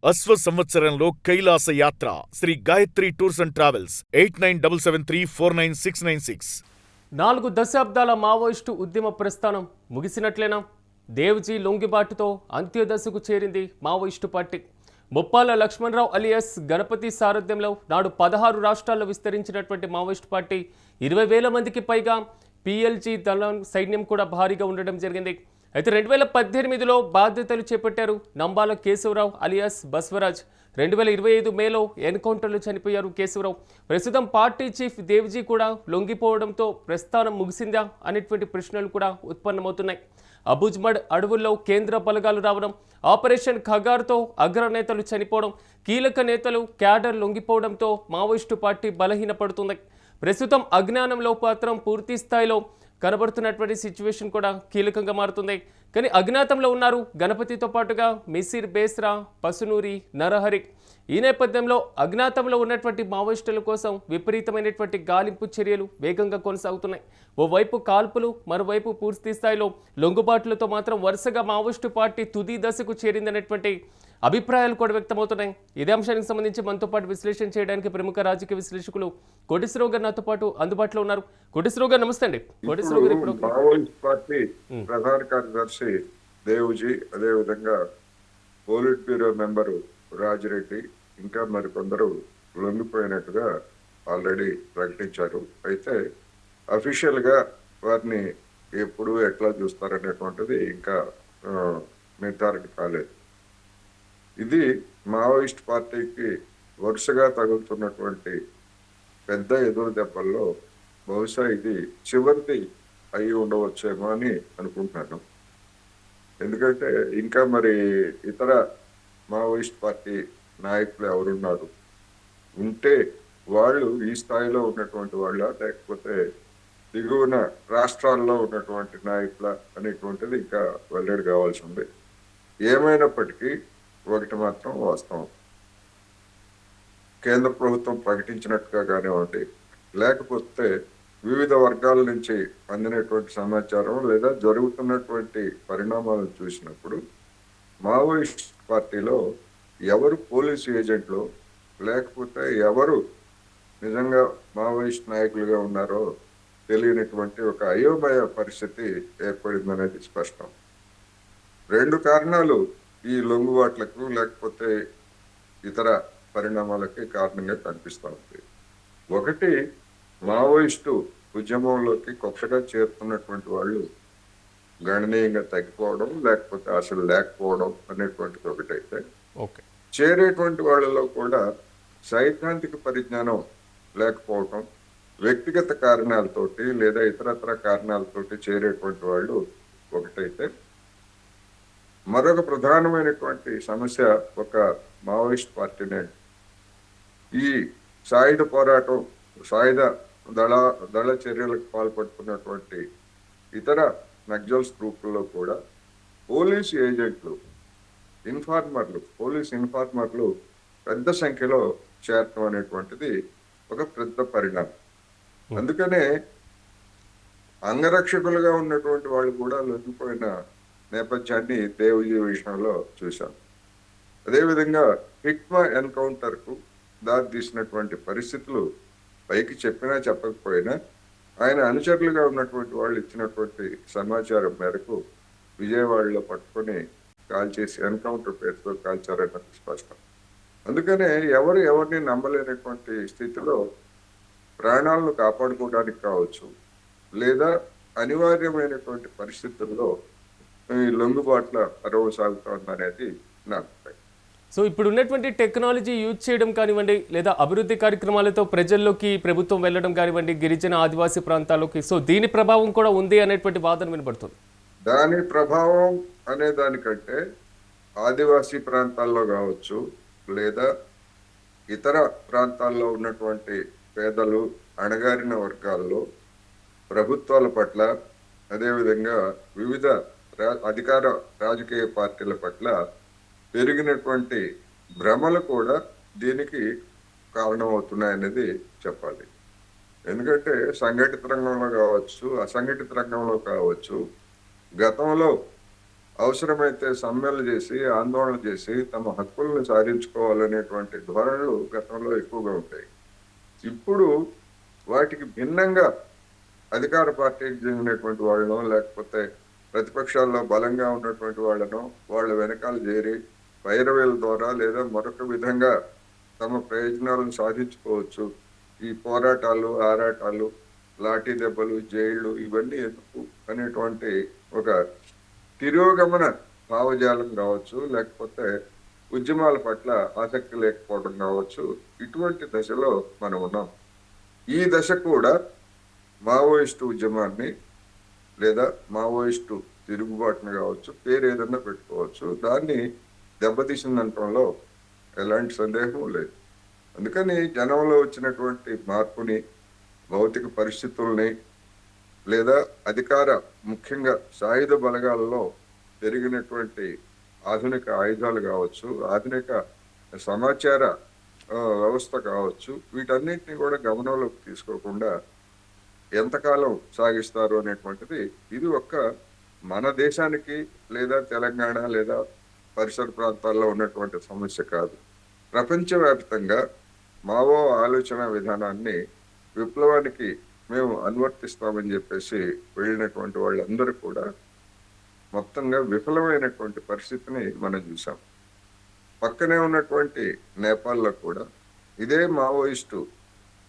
అశ్వ సంవత్సరంలో కైలాస యాత్ర Shri Gayatri tours and travels 8977349696. 4 దశాబ్దాల మావోయిస్టు ఉద్యమ ప్రస్థానం ముగిసినట్లేనా? దేవ్జీ లొంగిబాటుతో అంత్యదశకు చేరింది Maoist party. Muppala Lakshmana Rao alias Ganapathi సారథ్యంలో నాడు 16 రాష్ట్రాల్లో విస్తరించినటువంటి మావోయిస్టు పార్టీ 20,000 మందికి పైగా పిఎల్జీ దళం సైన్యం కూడా భారీగా ఉండడం జరిగింది. అయితే 2018లో బాధ్యతలు చేపట్టారు నంబాల కేశవరావు అలియాస్ బస్వరాజ్. 2025 మేలో ఎన్కౌంటర్లో చనిపోయారు కేశవరావు. ప్రస్తుతం పార్టీ చీఫ్ దేవ్జీ కూడా లొంగిపోవడంతో ప్రస్థానం ముగిసిందా అనేటువంటి ప్రశ్నలు కూడా ఉత్పన్నమవుతున్నాయి. అబుజ్మడ్ అడవుల్లో కేంద్ర బలగాలు రావడం, ఆపరేషన్ ఖగార్తో అగ్రనేతలు చనిపోవడం, కీలక నేతలు క్యాడర్ లొంగిపోవడంతో మావోయిస్టు పార్టీ బలహీనపడుతుంది. ప్రస్తుతం అజ్ఞానంలో మాత్రం పూర్తి స్థాయిలో కనబడుతున్నటువంటి సిచ్యువేషన్ కూడా కీలకంగా మారుతుంది. కానీ అజ్ఞాతంలో ఉన్నారు గణపతితో పాటుగా మిసిర్ బేస్రా, పసునూరి, నరహరి. ఈ నేపథ్యంలో అజ్ఞాతంలో ఉన్నటువంటి మావోయిస్టుల కోసం విపరీతమైనటువంటి గాలింపు చర్యలు వేగంగా కొనసాగుతున్నాయి. ఓవైపు కాల్పులు, మరోవైపు పూర్తి స్థాయిలో లొంగుబాట్లతో మాత్రం వరుసగా మావోయిస్టు పార్టీ తుది దశకు చేరిందనేటువంటి అభిప్రాయాలు కూడా వ్యక్తమవుతున్నాయి. ఇదే అంశానికి సంబంధించి మనతో పాటు విశ్లేషణ చేయడానికి ప్రముఖ రాజకీయ విశ్లేషకులు కోటేశ్వరరావు గారు నాతో పాటు అందుబాటులో ఉన్నారు. కోటేశ్వరరావు గారు నమస్తే అండి. కోటేశ్వరరావు గారు ఇప్పుడు మావోయిస్ట్ పార్టీ ప్రధాన కార్యదర్శి దేవ్జీ, అదేవిధంగా పోలిట్ బ్యూరో మెంబరు రాజిరెడ్డి, ఇంకా మరికొందరు లొంగిపోయినట్టుగా ఆల్రెడీ ప్రకటించారు. అయితే అఫీషియల్ గా వారిని ఎప్పుడు ఎట్లా చూస్తారనేటువంటిది ఇంకా నిర్ధారణ కాలేదు. ఇది మావోయిస్ట్ పార్టీకి వరుసగా తగులుతున్నటువంటి పెద్ద ఎదురు దెబ్బల్లో బహుశా ఇది చివరిది అయి ఉండవచ్చేమో అని అనుకుంటున్నాను. ఎందుకంటే ఇంకా మరి ఇతర మావోయిస్ట్ పార్టీ నాయకులు ఎవరున్నారు, ఉంటే వాళ్ళు ఈ స్థాయిలో ఉన్నటువంటి వాళ్ళ, లేకపోతే దిగువన రాష్ట్రాల్లో ఉన్నటువంటి నాయకుల అనేటువంటిది ఇంకా వెల్లడి కావాల్సి ఉంది. ఏమైనప్పటికీ ఒకటి మాత్రం వాస్తవం, కేంద్ర ప్రభుత్వం ప్రకటించినట్టుగా కానివ్వండి, లేకపోతే వివిధ వర్గాల నుంచి అందినటువంటి సమాచారం లేదా జరుగుతున్నటువంటి పరిణామాలను చూసినప్పుడు మావోయిస్ట్ పార్టీలో ఎవరు పోలీసు ఏజెంట్లు, లేకపోతే ఎవరు నిజంగా మావోయిస్ట్ నాయకులుగా ఉన్నారో తెలియనటువంటి ఒక అయోమయ పరిస్థితి ఏర్పడిందనేది స్పష్టం. 2 కారణాలు ఈ లొంగుబాట్లకు లేకపోతే ఇతర పరిణామాలకి కారణంగా కనిపిస్తూ ఉంది. ఒకటి, మావోయిస్టు ఉద్యమంలోకి కొత్తగా చేరుతున్నటువంటి వాళ్ళు గణనీయంగా తగ్గిపోవడం, లేకపోతే అసలు లేకపోవడం అనేటువంటిది ఒకటైతే, చేరేటువంటి వాళ్ళలో కూడా సైద్ధాంతిక పరిజ్ఞానం లేకపోవడం, వ్యక్తిగత కారణాలతోటి లేదా ఇతరత్ర కారణాలతోటి చేరేటువంటి వాళ్ళు ఒకటైతే, మరొక ప్రధానమైనటువంటి సమస్య ఒక మావోయిస్ట్ పార్టీనే ఈ సాయుధ పోరాటం, సాయుధ దళ చర్యలకు పాల్పడుతున్నటువంటి ఇతర నక్సల్స్ గ్రూపుల్లో కూడా పోలీసు ఏజెంట్లు, పోలీస్ ఇన్ఫార్మర్లు పెద్ద సంఖ్యలో చేరటం అనేటువంటిది ఒక పెద్ద పరిణామం. అందుకనే అంగరక్షకులుగా ఉన్నటువంటి వాళ్ళు కూడా లొంగిపోయిన నేపథ్యాన్ని దేవ్జీ విషయంలో చూశాం. అదేవిధంగా హిక్మా ఎన్కౌంటర్ కు దారి తీసినటువంటి పరిస్థితులు పైకి చెప్పినా చెప్పకపోయినా ఆయన అనుచరులుగా ఉన్నటువంటి వాళ్ళు ఇచ్చినటువంటి సమాచారం మేరకు విజయవాడలో పట్టుకొని కాల్చేసి ఎన్కౌంటర్ పేరుతో కాల్చారన్నది స్పష్టం. అందుకనే ఎవరిని నమ్మలేనటువంటి స్థితిలో ప్రాణాలను కాపాడుకోవడానికి కావచ్చు, లేదా అనివార్యమైనటువంటి పరిస్థితుల్లో ఈ లొంగుబాట్ల పరవ సాగుతోందనేది నా అభిప్రాయం. సో ఇప్పుడు ఉన్నటువంటి టెక్నాలజీ యూజ్ చేయడం కానివ్వండి, లేదా అభివృద్ధి కార్యక్రమాలతో ప్రజల్లోకి ప్రభుత్వం వెళ్ళడం కానివ్వండి, గిరిజన ఆదివాసీ ప్రాంతాల్లోకి, సో దీని ప్రభావం కూడా ఉంది అనేటువంటి వాదన వినపడుతుంది. దాని ప్రభావం అనే దానికంటే ఆదివాసీ ప్రాంతాల్లో కావచ్చు, లేదా ఇతర ప్రాంతాల్లో ఉన్నటువంటి పేదలు, అణగారిన వర్గాల్లో ప్రభుత్వాల పట్ల, అదేవిధంగా వివిధ అధికార రాజకీయ పార్టీల పట్ల పెరిగినటువంటి భ్రమలు కూడా దీనికి కారణమవుతున్నాయనేది చెప్పాలి. ఎందుకంటే సంఘటిత రంగంలో కావచ్చు, అసంఘటిత రంగంలో కావచ్చు, గతంలో అవసరమైతే సమ్మెలు చేసి ఆందోళన చేసి తమ హక్కులను సాధించుకోవాలనేటువంటి ధోరణులు గతంలో ఎక్కువగా ఉంటాయి. ఇప్పుడు వాటికి భిన్నంగా అధికార పార్టీకి చెందినటువంటి వాళ్ళనో లేకపోతే ప్రతిపక్షాల్లో బలంగా ఉన్నటువంటి వాళ్ళనో వాళ్ళ వెనకాల చేరి పైరవేల ద్వారా లేదా మరొక విధంగా తమ ప్రయోజనాలను సాధించుకోవచ్చు. ఈ పోరాటాలు, ఆరాటాలు, లాఠీ దెబ్బలు, జైళ్లు ఇవన్నీ ఎందుకు అనేటువంటి ఒక తిరోగమన భావజాలం కావచ్చు, లేకపోతే ఉద్యమాల పట్ల ఆసక్తి లేకపోవడం కావచ్చు. ఇటువంటి దశలో మనం ఉన్నాం. ఈ దశ కూడా మావోయిస్టు ఉద్యమాన్ని లేదా మావోయిస్టు తిరుగుబాటును కావచ్చు, పేరు ఏదన్నా పెట్టుకోవచ్చు, దాన్ని దెబ్బతీసిందనటంలో ఎలాంటి సందేహం లేదు. అందుకని జనంలో వచ్చినటువంటి మార్పుని, భౌతిక పరిస్థితుల్ని లేదా అధికార ముఖ్యంగా సాయుధ బలగాలలో పెరిగినటువంటి ఆధునిక ఆయుధాలు కావచ్చు, ఆధునిక సమాచార వ్యవస్థ కావచ్చు, వీటన్నిటిని కూడా గమనంలోకి తీసుకోకుండా ఎంతకాలం సాగిస్తారు అనేటువంటిది ఇది ఒక్క మన దేశానికి లేదా తెలంగాణ లేదా పరిసర ప్రాంతాల్లో ఉన్నటువంటి సమస్య కాదు. ప్రపంచవ్యాప్తంగా మావో ఆలోచన విధానాన్ని విప్లవానికి మేము అనువర్తిస్తామని చెప్పేసి వెళ్ళినటువంటి వాళ్ళందరూ కూడా మొత్తంగా విఫలమైనటువంటి పరిస్థితిని మనం చూసాం. పక్కనే ఉన్నటువంటి నేపాల్లో కూడా ఇదే మావోయిస్టు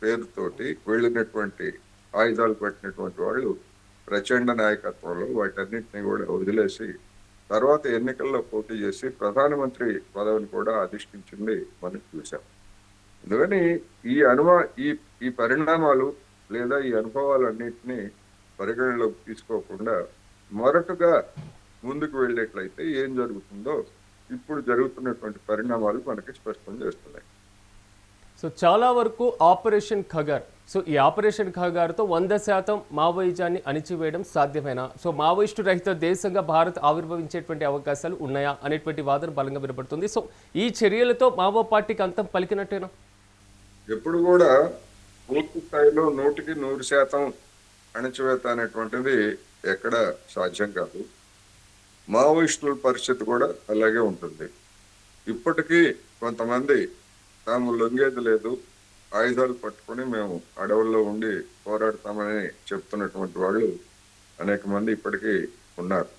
పేరుతోటి వెళ్ళినటువంటి ఆయుధాలు పట్టినటువంటి వాళ్ళు ప్రచండ నాయకత్వంలో వాటన్నిటిని కూడా వదిలేసి తర్వాత ఎన్నికల్లో పోటీ చేసి ప్రధానమంత్రి పదవిని కూడా అధిష్ఠించింది మనం చూసాం. అందుకని ఈ పరిణామాలు లేదా ఈ అనుభవాలన్నింటినీ పరిగణలోకి తీసుకోకుండా మొరటుగా ముందుకు వెళ్ళేట్లయితే ఏం జరుగుతుందో ఇప్పుడు జరుగుతున్నటువంటి పరిణామాలు మనకి స్పష్టం చేస్తున్నాయి. సో చాలా వరకు ఆపరేషన్ ఖగర్, సో ఈ ఆపరేషన్ ఖగర్తో 100% మావోయిజాన్ని అణిచివేయడం సాధ్యమేనా? సో మావోయిస్టు రహిత దేశంగా భారత్ ఆవిర్భవించేటువంటి అవకాశాలు ఉన్నాయా అనేటువంటి వాదన బలంగా వినపడుతుంది. సో ఈ చర్యలతో మావో పార్టీకి అంతం పలికినట్టేనా? ఎప్పుడు కూడా పూర్తి స్థాయిలో 100% అణచివేత అనేటువంటిది ఎక్కడ సాధ్యం కాదు. మావోయిస్టుల పరిస్థితి కూడా అలాగే ఉంటుంది. ఇప్పటికీ కొంతమంది తాము లొంగేది లేదు, ఆయుధాలు పట్టుకొని మేము అడవుల్లో ఉండి పోరాడతామని చెప్తున్నటువంటి వాళ్ళు అనేక మంది ఇప్పటికీ ఉన్నారు.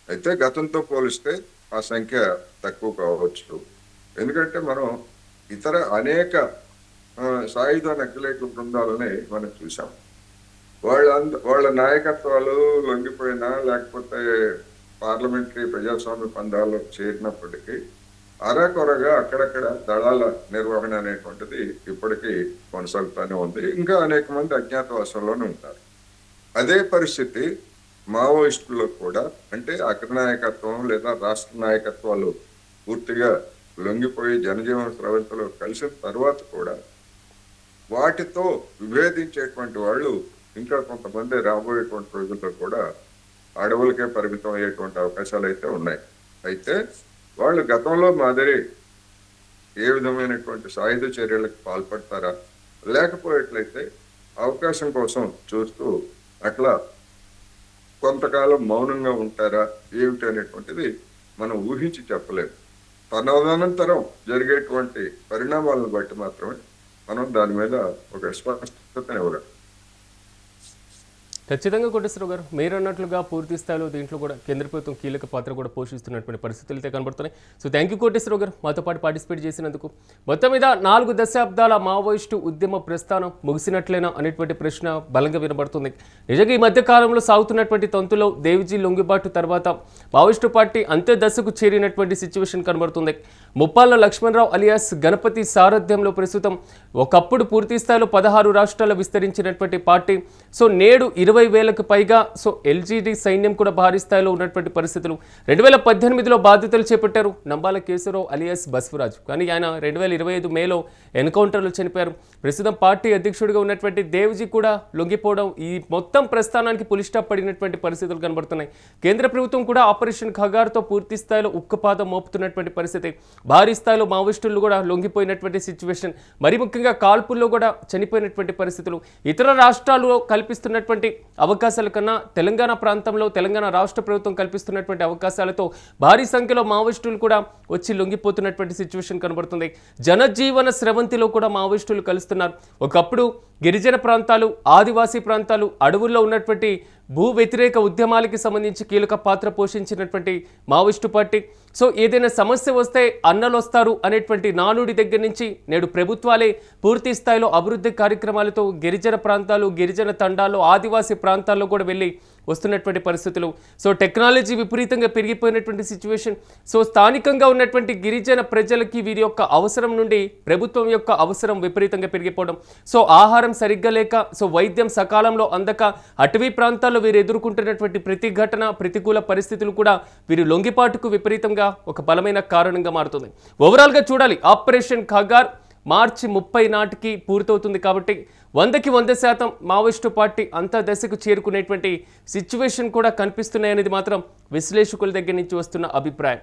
అయితే గతంతో పోలిస్తే ఆ సంఖ్య తక్కువ కావచ్చు. ఎందుకంటే మనం ఇతర అనేక సాయుధ నక్సలైట్ల బృందాలని మనం చూసాం. వాళ్ళ నాయకత్వాలు లొంగిపోయినా లేకపోతే పార్లమెంటరీ ప్రజాస్వామ్య పందాల్లో చేరినప్పటికీ అరాకొరగా అక్కడక్కడ దళాల నిర్వహణ అనేటువంటిది ఇప్పటికీ కొనసాగుతూనే ఉంది. ఇంకా అనేక మంది అజ్ఞాతవాసంలోనే ఉంటారు. అదే పరిస్థితి మావోయిస్టుల్లో కూడా, అంటే అగ్రనాయకత్వం లేదా రాష్ట్ర నాయకత్వాలు పూర్తిగా లొంగిపోయి జనజీవన స్రవంతిలో కలిసిన తర్వాత కూడా వాటితో విభేదించేటువంటి వాళ్ళు ఇంకా కొంతమంది రాబోయేటువంటి రోజుల్లో కూడా అడవులకే పరిమితం అయ్యేటువంటి అవకాశాలు అయితే ఉన్నాయి. అయితే వాళ్ళు గతంలో మాదిరి ఏ విధమైనటువంటి సాయుధ చర్యలకు పాల్పడతారా, లేకపోయేట్లయితే అవకాశం కోసం చూస్తూ అట్లా కొంతకాలం మౌనంగా ఉంటారా ఏమిటి అనేటువంటిది మనం ఊహించి చెప్పలేము. తదనంతరం జరిగేటువంటి పరిణామాలను బట్టి మాత్రమే మనం దాని మీద ఒక స్పష్టతను ఇవ్వగలం. ఖచ్చితంగా కోటేశ్వరరావు గారు, మీరు అన్నట్లుగా పూర్తి స్థాయిలో దీంట్లో కూడా కేంద్ర ప్రభుత్వం కీలక పాత్ర కూడా పోషిస్తున్నటువంటి పరిస్థితులు అయితే కనబడుతున్నాయి. సో థ్యాంక్ యూ కోటేశ్వరరావు గారు, మాతో పాటు పార్టిసిపేట్ చేసినందుకు. మొత్తం మీద 4 దశాబ్దాల మావోయిస్టు ఉద్యమ ప్రస్థానం ముగిసినట్లేనా అనేటువంటి ప్రశ్న బలంగా వినబడుతుంది. నిజంగా ఈ మధ్య కాలంలో సాగుతున్నటువంటి తంతులో దేవ్జీ లొంగిబాటు తర్వాత మావోయిస్టు పార్టీ అంత్య దశకు చేరినటువంటి సిచ్యువేషన్ కనబడుతుంది. ముప్పాళ్ళ లక్ష్మణరావు అలియాస్ గణపతి సారథ్యంలో ప్రస్తుతం ఒకప్పుడు పూర్తి స్థాయిలో 16 రాష్ట్రాల్లో విస్తరించినటువంటి పార్టీ సో నేడు 20,000కు పైగా సో ఎల్జీడీ సైన్యం కూడా భారీ స్థాయిలో ఉన్నటువంటి పరిస్థితులు. 2018లో బాధ్యతలు చేపట్టారు నంబాల కేశవరావు అలియాస్ బస్వరాజు, కానీ ఆయన 2025 మేలో ఎన్కౌంటర్లో చనిపోయారు. ప్రస్తుతం పార్టీ అధ్యక్షుడిగా ఉన్నటువంటి దేవ్జీ కూడా లొంగిపోవడం ఈ మొత్తం ప్రస్థానానికి పులిస్టాప్ పడినటువంటి పరిస్థితులు కనబడుతున్నాయి. కేంద్ర ప్రభుత్వం కూడా ఆపరేషన్ ఖగార్తో పూర్తి స్థాయిలో ఉక్కుపాదం మోపుతున్నటువంటి పరిస్థితి. భారీ స్థాయిలో మావోయిస్టులు కూడా లొంగిపోయినటువంటి సిచ్యువేషన్, మరి ముఖ్యంగా కాల్పుల్లో కూడా చనిపోయినటువంటి పరిస్థితులు. ఇతర రాష్ట్రాల్లో కల్పిస్తున్నటువంటి అవకాశాల కన్నా తెలంగాణ ప్రాంతంలో తెలంగాణ రాష్ట్ర ప్రభుత్వం కల్పిస్తున్నటువంటి అవకాశాలతో భారీ సంఖ్యలో మావోయిస్టులు కూడా వచ్చి లొంగిపోతున్నటువంటి సిచ్యువేషన్ కనబడుతుంది. జనజీవన స్రవంతిలో కూడా మావోయిస్టులు కలుస్తున్నారు. ఒకప్పుడు గిరిజన ప్రాంతాలు, ఆదివాసీ ప్రాంతాలు, అడవుల్లో ఉన్నటువంటి భూ వ్యతిరేక ఉద్యమాలకి సంబంధించి కీలక పాత్ర పోషించినటువంటి మావోయిస్టు పార్టీ. సో ఏదైనా సమస్య వస్తే అన్నలు వస్తారు అనేటువంటి నానుడి దగ్గర నుంచి నేడు ప్రభుత్వాలే పూర్తి స్థాయిలో అభివృద్ధి కార్యక్రమాలతో గిరిజన ప్రాంతాలు, గిరిజన తండాలు, ఆదివాసీ ప్రాంతాల్లో కూడా వెళ్ళి వస్తున్నటువంటి పరిస్థితులు. సో టెక్నాలజీ విపరీతంగా పెరిగిపోయినటువంటి సిచ్యువేషన్. సో స్థానికంగా ఉన్నటువంటి గిరిజన ప్రజలకి వీరి యొక్క అవసరం నుండి ప్రభుత్వం యొక్క అవసరం విపరీతంగా పెరిగిపోవడం. సో ఆహారం సరిగ్గా లేక, సో వైద్యం సకాలంలో అందక, అటవీ ప్రాంతాల్లో వీరు ఎదుర్కొంటున్నటువంటి ప్రతి ఘటన, ప్రతికూల పరిస్థితులు కూడా వీరి లొంగిపాటుకు విపరీతంగా ఒక బలమైన కారణంగా మారుతుంది. ఓవరాల్గా చూడాలి, ఆపరేషన్ ఖగార్ మార్చి 30 నాటికి పూర్తవుతుంది కాబట్టి 100కి 100% మావోయిస్టు పార్టీ అంత దశకు చేరుకునేటువంటి సిచ్యువేషన్ కూడా కనిపిస్తున్నాయనేది మాత్రం విశ్లేషకుల దగ్గర నుంచి వస్తున్న అభిప్రాయం.